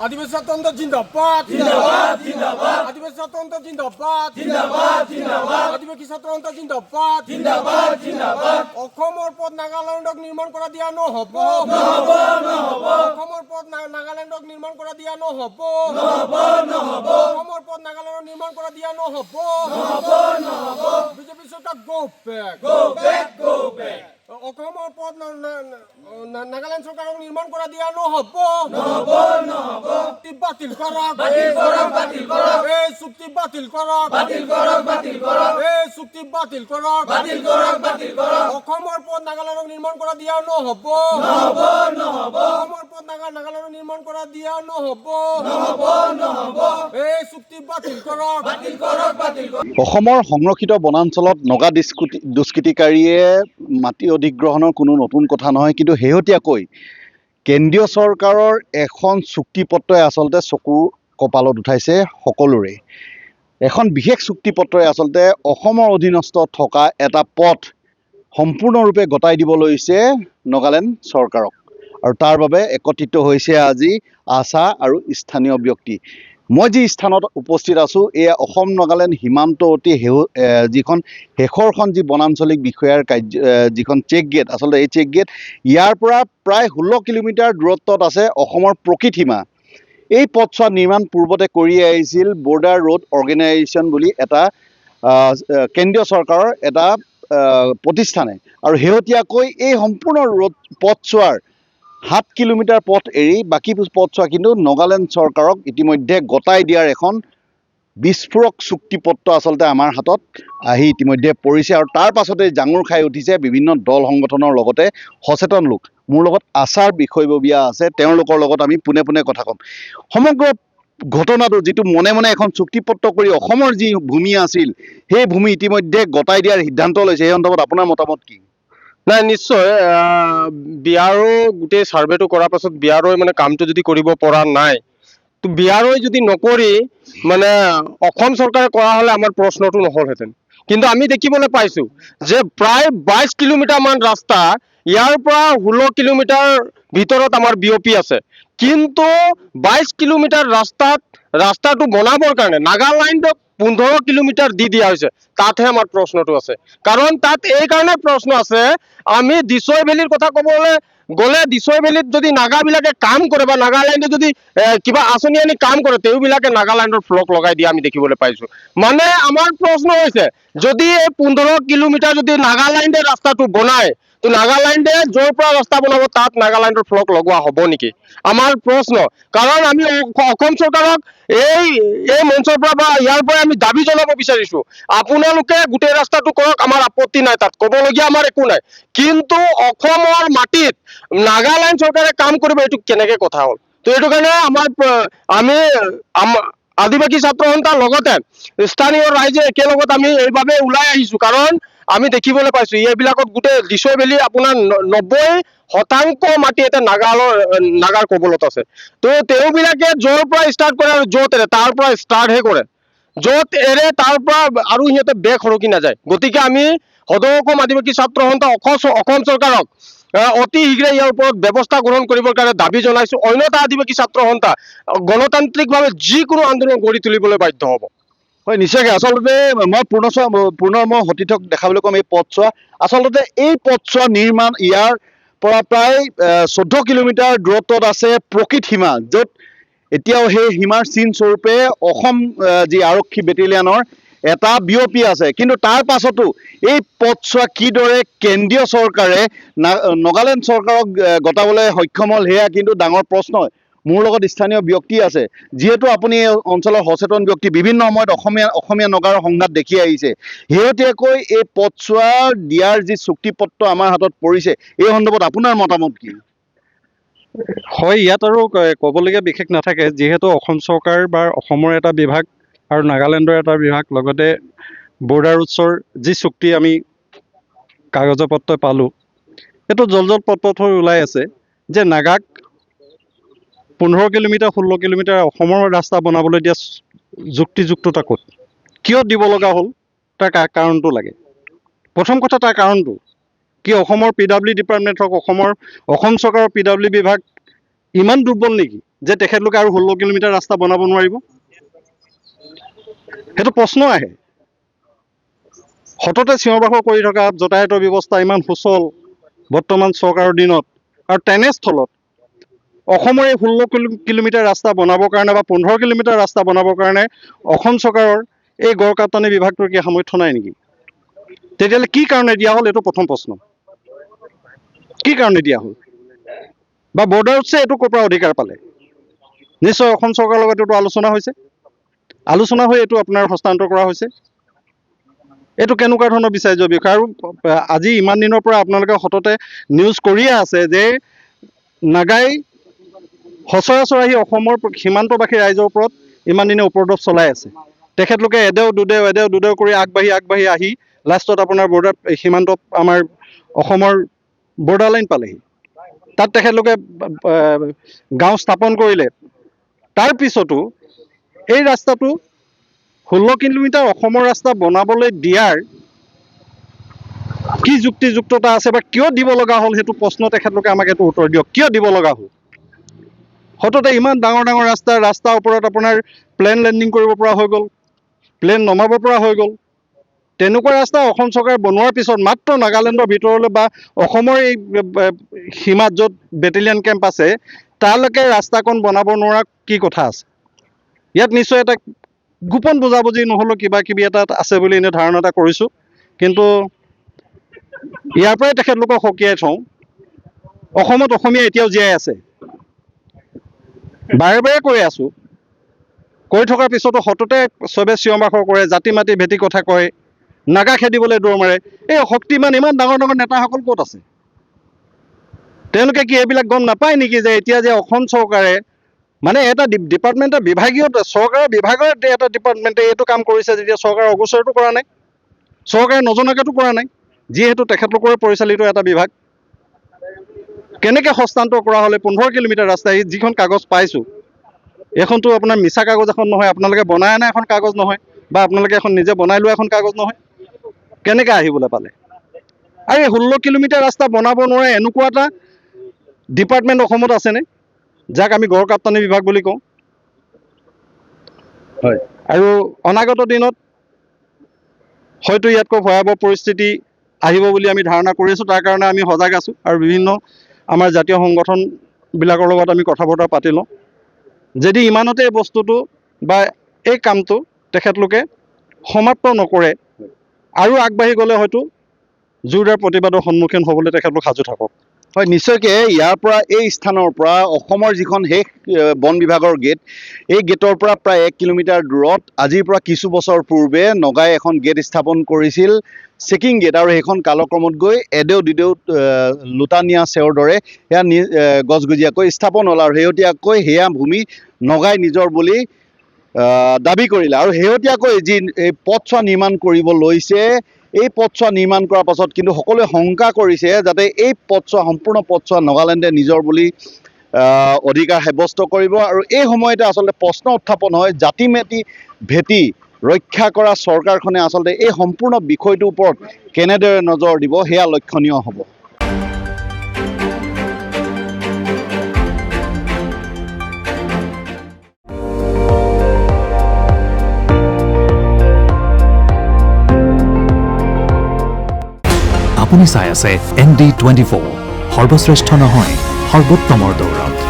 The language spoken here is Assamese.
আদিবাসী স্বাতন্ত্ৰ জিন্দাবাদ জিন্দাবাদ জিন্দাবাদ আদিবাসী স্বাতন্ত্ৰ জিন্দাবাদ জিন্দাবাদ জিন্দাবাদ আদিবাসী স্বাতন্ত্ৰ জিন্দাবাদ জিন্দাবাদ জিন্দাবাদ অসমৰ পথ নাগালেণ্ডক নিৰ্মাণ কৰা দিয়া নহব নহব নহব অসমৰ পথ নাগালেণ্ডক নিৰ্মাণ কৰা দিয়া নহব নহব নহব অসমৰ পথ নাগালেণ্ডক নিৰ্মাণ কৰা দিয়া নহব নহব নহব বিজেপি চৰকাৰ গো বেক অসমৰ পথ নাগালেণ্ড চৰকাৰক নিৰ্মাণ কৰা দিয়া নহব নহব নহব চুক্তি বাতিল কৰক বাতিল কৰক বাতিল কৰক এই চুক্তি বাতিল কৰক বাতিল কৰক বাতিল কৰক এই চুক্তি বাতিল কৰক বাতিল কৰক বাতিল কৰক অসমৰ পথ নাগালেণ্ডক নিৰ্মাণ কৰা দিয়া নহব নহব নহব অসমৰ পথ নাগালেণ্ডক নিৰ্মাণ কৰা দিয়া নহব নহব নহব এই চুক্তি বাতিল কৰক বাতিল কৰক বাতিল কৰক অসমৰ সংৰক্ষিত বনাঞ্চলত নগা দুষ্কৃতিকাৰীয়ে মাটি অধিগ্ৰহণৰ কোনো নতুন কথা নহয়, কিন্তু শেহতীয়াকৈ কেন্দ্ৰীয় চৰকাৰৰ এখন চুক্তিপত্ৰই আচলতে চকুৰ কপালত উঠাইছে সকলোৰে। এখন বিশেষ চুক্তিপত্ৰই আচলতে অসমৰ অধীনস্থ থকা এটা পথ সম্পূৰ্ণৰূপে গতাই দিব লৈছে নাগালেণ্ড চৰকাৰক, আৰু তাৰ বাবে একত্ৰিত হৈছে আজি আশা আৰু স্থানীয় ব্যক্তি। মই যি স্থানত উপস্থিত আছোঁ, এয়া অসম নাগালেণ্ড সীমান্তৱৰ্তী যিখন শেষৰখন যি বনাঞ্চলিক বিষয়াৰ যিখন চেক গেট, আচলতে এই চেক গেট ইয়াৰ পৰা প্ৰায় 16 কিলোমিটাৰ দূৰত্বত আছে অসমৰ প্ৰকৃত সীমা। এই পথছোৱা নিৰ্মাণ পূৰ্বতে কৰি আহিছিল বৰ্ডাৰ ৰোড অৰ্গেনাইজেশ্যন বুলি এটা কেন্দ্ৰীয় চৰকাৰৰ এটা প্ৰতিষ্ঠানে, আৰু শেহতীয়াকৈ এই সম্পূৰ্ণ পথছোৱাৰ 7 কিলোমিটাৰ পথ এৰি বাকী পথছোৱা কিন্তু নাগালেণ্ড চৰকাৰক ইতিমধ্যে গতাই দিয়াৰ এখন বিস্ফোৰক চুক্তিপত্ৰ আচলতে আমাৰ হাতত আহি ইতিমধ্যে পৰিছে, আৰু তাৰ পাছতে জাঙুৰ খাই উঠিছে বিভিন্ন দল সংগঠনৰ লগতে সচেতন লোক। মোৰ লগত আচাৰ বিষয়ববীয়া আছে, তেওঁলোকৰ লগত আমি পোনে পোনে কথা ক'ম। সমগ্ৰ ঘটনাটো যিটো মনে মনে এখন চুক্তিপত্ৰ কৰি অসমৰ যি ভূমি আছিল সেই ভূমি ইতিমধ্যে গতাই দিয়াৰ সিদ্ধান্ত লৈছে, সেই সন্দৰ্ভত আপোনাৰ মতামত কি? নাই, নিশ্চয় বিয়াৰো গোটেই ছাৰ্ভেটো কৰাৰ পাছত বিয়াৰো মানে কামটো যদি কৰিব পৰা নাই, তো বিয়াৰো যদি নকৰি মানে অসম চৰকাৰে কৰা হ'লে আমাৰ প্ৰশ্নটো নহ'লহেঁতেন। কিন্তু আমি দেখিবলৈ পাইছোঁ যে প্ৰায় 22 কিলোমিটাৰমান ৰাস্তা ইয়াৰ পৰা 16 কিলোমিটাৰ ভিতৰত আমাৰ বিয়পি আছে, কিন্তু 22 কিলোমিটাৰ ৰাস্তাটো বনাবৰ কাৰণে নাগালেণ্ডক 15 কিলোমিটাৰ দি দিয়া হৈছে। তাতহে আমাৰ প্ৰশ্নটো আছে, কাৰণ তাত এই কাৰণে প্ৰশ্ন আছে, আমি দিছৈ ভেলীৰ কথা ক'বলৈ গ'লে দিছৈ ভেলীত যদি নাগাবিলাকে কাম কৰে বা নাগালেণ্ডে যদি কিবা আঁচনি আনি কাম কৰে, তেওঁবিলাকে নাগালেণ্ডৰ ফ্লক লগাই দিয়া আমি দেখিবলৈ পাইছোঁ। মানে আমাৰ প্ৰশ্ন হৈছে, যদি এই 15 কিলোমিটাৰ যদি নাগালেণ্ডে ৰাস্তাটো বনায়, তো নাগালেণ্ডে য'ৰ পৰা ৰাস্তা বনাব তাত নাগালেণ্ডৰ ফ্লক লগোৱা হ'ব নেকি? আমাৰ প্ৰশ্ন। কাৰণ আমি অসম চৰকাৰক এই মঞ্চৰ পৰা বা ইয়াৰ পৰা আমি দাবী জনাব বিচাৰিছোঁ, আপোনালোকে গোটেই ৰাস্তাটো কৰক, আমাৰ আপত্তি নাই, তাত ক'বলগীয়া আমাৰ একো নাই, কিন্তু অসমৰ মাটিত নাগালেণ্ড চৰকাৰে কাম কৰিব, এইটো কেনেকৈ কথা হ'ল? তো এইটো কাৰণে আমি আদিবাসী ছাত্ৰ সন্থাৰ লগতে স্থানীয় ৰাইজে একেলগত আমি এইভাবে ওলাই আহিছোঁ, কাৰণ আমি দেখিবলৈ পাইছোঁ এইবিলাকত গোটেই দিছৈ ভেলী আপোনাৰ 90% মাটি এটা নাগাৰ কবলত আছে। তো তেওঁবিলাকে য'ৰ পৰা ষ্টাৰ্ট কৰে আৰু য'ত এৰে তাৰ পৰা ষ্টাৰ্টহে কৰে, য'ত এৰে তাৰ পৰা আৰু সিহঁতে বেগ সৰকি নাযায়। গতিকে আমি সদৌ অসম আদিবাসী ছাত্ৰ সন্থা অসম চৰকাৰক অতি শীঘ্ৰে ইয়াৰ ওপৰত ব্যৱস্থা গ্ৰহণ কৰিবৰ কাৰণে দাবী জনাইছোঁ। অন্যথা আদিবাসী ছাত্ৰ সন্থা গণতান্ত্ৰিকভাৱে যিকোনো আন্দোলন গঢ়ি তুলিবলৈ বাধ্য হ'ব। হয়, নিশ্চয়কৈ। আচলতে মই পুনৰ সতীৰ্থক দেখাবলৈ ক'ম, এই পথছোৱা আচলতে এই পথছোৱা নিৰ্মাণ ইয়াৰ পৰা প্ৰায় 14 কিলোমিটাৰ দূৰত্বত আছে প্ৰকৃত সীমা, য'ত এতিয়াও সেই সীমাৰ চিন স্বৰূপে অসম যি আৰক্ষী বেটেলিয়ানৰ এটা বিয়পি আছে। কিন্তু তাৰ পাছতো এই পথছোৱা কিদৰে কেন্দ্ৰীয় চৰকাৰে নাগালেণ্ড চৰকাৰক গতাবলৈ সক্ষম হ'ল, সেয়া কিন্তু ডাঙৰ প্ৰশ্ন। মোৰ লগত স্থানীয় ব্যক্তি আছে, যিহেতু আপুনি এই অঞ্চলৰ সচেতন ব্যক্তি, বিভিন্ন সময়ত অসমীয়া নগাৰ সংঘাত দেখি আহিছে। শেহতীয়াকৈ এই পথছোৱা দিয়াৰ যি চুক্তিপত্ৰ আমাৰ হাতত পৰিছে, এই সন্দৰ্ভত আপোনাৰ মতামত কি? হয়, ইয়াত আৰু ক'বলগীয়া বিশেষ নাথাকে, যিহেতু অসম চৰকাৰ বা অসমৰ এটা বিভাগ আৰু নাগালেণ্ডৰ এটা বিভাগ, লগতে বৰ্ডাৰ ৰোডছৰ যি চুক্তি আমি কাগজৰ পত্ৰ পালোঁ, সেইটো জল পট হৈ ওলাই আছে যে নাগাক 15 কিলোমিটাৰ 16 কিলোমিটাৰ অসমৰ ৰাস্তা বনাবলৈ দিয়া যুক্তিযুক্ততা ক'ত, কিয় দিব লগা হ'ল, তাৰ কাৰণটো লাগে। প্ৰথম কথা, তাৰ কাৰণটো কি অসমৰ PW ডিপাৰ্টমেণ্ট হওক, অসম চৰকাৰৰ PW বিভাগ ইমান দুৰ্বল নেকি যে তেখেতলোকে আৰু 16 কিলোমিটাৰ ৰাস্তা বনাব নোৱাৰিব? সেইটো প্ৰশ্ন আহে। সততে চিঞৰ বাখৰ কৰি থকা যাতায়াতৰ ব্যৱস্থা ইমান সুচল বৰ্তমান চৰকাৰৰ দিনত, আৰু তেনেস্থলত অসমৰ এই 16 কিলোমিটাৰ ৰাস্তা বনাবৰ কাৰণে বা 15 কিলোমিটাৰ ৰাস্তা বনাবৰ কাৰণে অসম চৰকাৰৰ এই গড়কাপ্তানি বিভাগটোৰ কি সামৰ্থ্য নাই নেকি? তেতিয়াহ'লে কি কাৰণে দিয়া হ'ল, এইটো প্ৰথম প্ৰশ্ন। কি কাৰণে দিয়া হ'ল? বা বৰ্ডাৰ ৰোডছে এইটো ক'ৰ পৰা অধিকাৰ পালে? নিশ্চয় অসম চৰকাৰৰ লগত এইটো আলোচনা হৈছে, আলোচনা হৈ এইটো আপোনাৰ হস্তান্তৰ কৰা হৈছে। এইটো কেনেকুৱা ধৰণৰ বিচাৰ্য বিষয়? আৰু আজি ইমান দিনৰ পৰা আপোনালোকে সততে নিউজ কৰিয়ে আছে যে নাগাই সচৰাচৰ আহি অসমৰ সীমান্তবাসী ৰাইজৰ ওপৰত ইমান দিনে উপদ্ৰৱ চলাই আছে। তেখেতলোকে এদেও দুদেও কৰি আগবাঢ়ি আহি লাষ্টত আপোনাৰ বৰ্ডাৰ সীমান্ত আমাৰ অসমৰ বৰ্ডাৰ লাইন পালেহি। তাত তেখেতলোকে গাঁও স্থাপন কৰিলে। তাৰ পিছতো এই ৰাস্তাটো 16 কিলোমিটাৰ অসমৰ ৰাস্তা বনাবলৈ দিয়াৰ কি যুক্তিযুক্ততা আছে বা কিয় দিব লগা হ'ল, সেইটো প্ৰশ্ন তেখেতলোকে আমাক এইটো উত্তৰ দিয়ক। কিয় দিব লগা হ'ল? সততে ইমান ডাঙৰ ৰাস্তাৰ ওপৰত আপোনাৰ প্লেন লেণ্ডিং কৰিব পৰা হৈ গ'ল, প্লেন নমাব পৰা হৈ গ'ল। তেনেকুৱা ৰাস্তা অসম চৰকাৰে বনোৱাৰ পিছত মাত্ৰ নাগালেণ্ডৰ ভিতৰলৈ বা অসমৰ এই সীমাত য'ত বেটেলিয়ান কেম্প আছে তালৈকে ৰাস্তাকণ বনাব নোৱাৰা কি কথা আছে? ইয়াত নিশ্চয় এটা গোপন বুজাবুজি নহ'লেও কিবা কিবি এটা আছে বুলি এনে ধাৰণা এটা কৰিছোঁ। কিন্তু ইয়াৰ পৰাই তেখেতলোকক সকীয়াই থওঁ, অসমত অসমীয়া এতিয়াও জীয়াই আছে। বাৰে বাৰে কৈ আছোঁ, কৈ থকাৰ পিছতো সততে চবে চিঞৰ বাখৰ কৰে, জাতি মাতি ভেটি কথা কয়, নাগা খেদিবলৈ দৌৰ মাৰে। এই শক্তিমান ইমান ডাঙৰ নেতাসকল ক'ত আছে? তেওঁলোকে কি এইবিলাক গম নাপায় নেকি যে এতিয়া যে অসম চৰকাৰে মানে এটা ডিপাৰ্টমেণ্টৰ বিভাগীয় চৰকাৰৰ বিভাগৰ এটা ডিপাৰ্টমেণ্টে এইটো কাম কৰিছে যেতিয়া চৰকাৰৰ অগোচৰটো কৰা নাই, চৰকাৰে নজনাকৈতো কৰা নাই, যিহেতু তেখেতলোকৰে পৰিচালিত এটা বিভাগ। কেনেকৈ হস্তান্তৰ কৰা হ'লে 15 কিলোমিটাৰ ৰাস্তা? এই যিখন কাগজ পাইছোঁ এইখনতো আপোনাৰ মিছা কাগজ এখন নহয়, আপোনালোকে বনাই অনা এখন কাগজ নহয়, বা আপোনালোকে এখন নিজে বনাই লোৱা এখন কাগজ নহয়। কেনেকৈ আহিবলৈ পালে? আৰু এই 16 কিলোমিটাৰ ৰাস্তা বনাব নোৱাৰে এনেকুৱা এটা ডিপাৰ্টমেণ্ট অসমত আছেনে যাক আমি গড়কাপ্তানি বিভাগ বুলি কওঁ? হয়, আৰু অনাগত দিনত হয়তো ইয়াতকৈ ভয়াৱহ পৰিস্থিতি আহিব বুলি আমি ধাৰণা কৰি আছোঁ। তাৰ কাৰণে আমি সজাগ আছোঁ আৰু বিভিন্ন আমাৰ জাতীয় সংগঠনবিলাকৰ লগত আমি কথা বতৰা পাতি লওঁ। যদি ইমানতে এই বস্তুটো বা এই কামটো তেখেতলোকে সমাপ্ত নকৰে আৰু আগবাঢ়ি গ'লে হয়তো জোৰদাৰ প্ৰতিবাদৰ সন্মুখীন হ'বলৈ তেখেতলোক সাজু থাকক। হয়, নিশ্চয়কৈ ইয়াৰ পৰা এই স্থানৰ পৰা অসমৰ যিখন শেষ বন বিভাগৰ গেট, এই গেটৰ পৰা প্ৰায় 1 কিলোমিটাৰ দূৰত আজিৰ পৰা কিছু বছৰ পূৰ্বে নগাই এখন গেট স্থাপন কৰিছিল, চেকিং গেট। আৰু সেইখন কালক্ৰমত গৈ এদেও লুটানিয়া চেওৰ দৰে সেয়া গজগজীয়াকৈ স্থাপন হ'ল, আৰু শেহতীয়াকৈ সেয়া ভূমি নগাই নিজৰ বুলি দাবী কৰিলে। আৰু শেহতীয়াকৈ যি এই পথছোৱা নিৰ্মাণ কৰিব লৈছে, এই পথছোৱা নিৰ্মাণ কৰাৰ পাছত কিন্তু সকলোৱে শংকা কৰিছে যাতে এই সম্পূৰ্ণ পথছোৱা নাগালেণ্ডে নিজৰ বুলি অধিকাৰ সাব্যস্ত কৰিব। আৰু এই সময়তে আচলতে প্ৰশ্ন উত্থাপন হয়, জাতি মাতি ভেটি ৰক্ষা কৰা চৰকাৰখনে আচলতে এই সম্পূৰ্ণ বিষয়টোৰ ওপৰত কেনেদৰে নজৰ দিব, সেয়া লক্ষণীয় হ'ব। আপুনি চাই আছে ND24, সৰ্বশ্ৰেষ্ঠ নহয় সৰ্বোত্তমৰ দৌৰত।